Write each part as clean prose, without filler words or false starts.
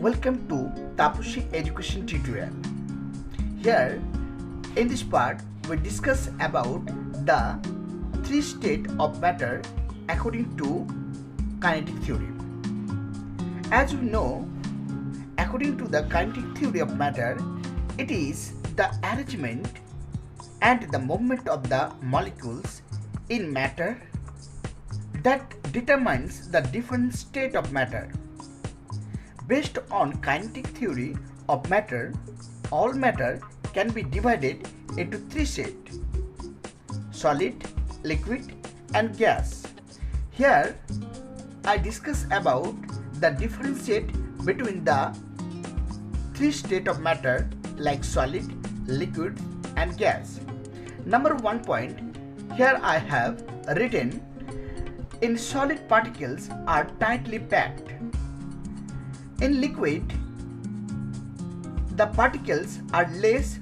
Welcome to Taposhi education tutorial. Here in this part we discuss about the three states of matter according to kinetic theory. As we know, according to the kinetic theory of matter, it is the arrangement and the movement of the molecules in matter that determines the different state of matter. Based on kinetic theory of matter, all matter can be divided into three states: solid, liquid and gas. Here I discuss about the differentiate between the three states of matter like solid, liquid and gas. Number 1 point, here I have written, in solid particles are tightly packed. In liquid, the particles are less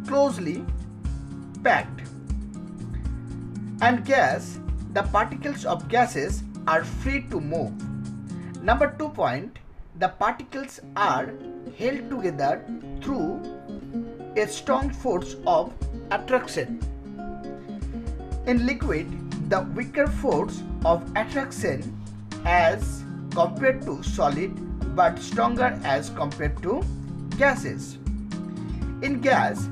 closely packed. And gas, the particles of gases are free to move. Number 2 point, the particles are held together through a strong force of attraction. In liquid, the weaker force of attraction as compared to solid but stronger as compared to gases. In gas,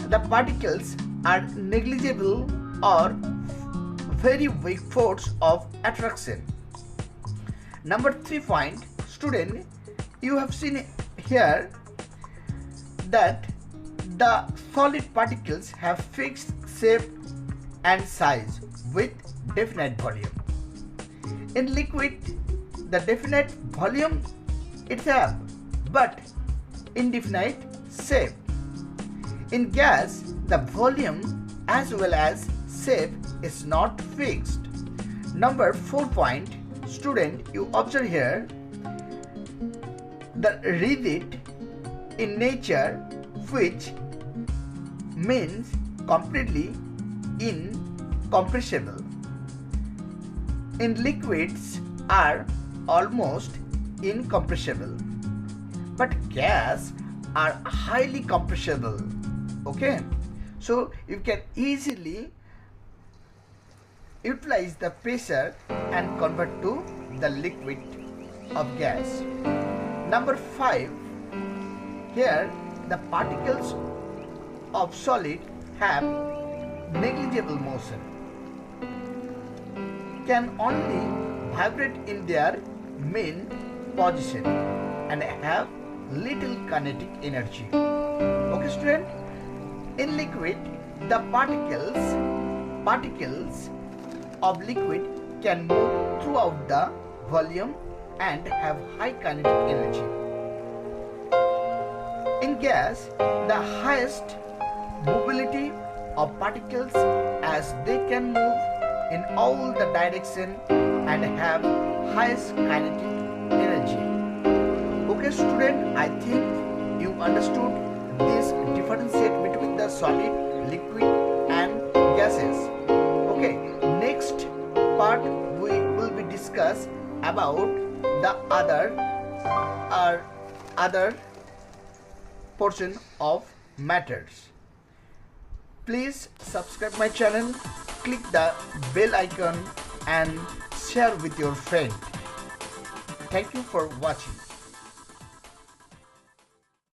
the particles are negligible or very weak force of attraction. Number 3 point, student, you have seen here that the solid particles have fixed shape and size with definite volume. In liquid, the definite volume itself but indefinite shape. In gas, the volume as well as shape is not fixed. Number 4 point, student, you observe here the rigid in nature, which means completely incompressible. In liquids are almost incompressible, but gas are highly compressible. Okay, so you can easily utilize the pressure and convert to the liquid of gas. Number 5, here the particles of solid have negligible motion, can only vibrate in their main position and have little kinetic energy. Okay student, in liquid, the particles of liquid can move throughout the volume and have high kinetic energy. In gas, the highest mobility of particles as they can move in all the direction and have highest kinetic energy. Okay student, I think you understood this differentiate between the solid, liquid and gases. Okay, next part we will be discuss about the other portion of matters. Please subscribe my channel, click the bell icon and share with your friend. Thank you for watching.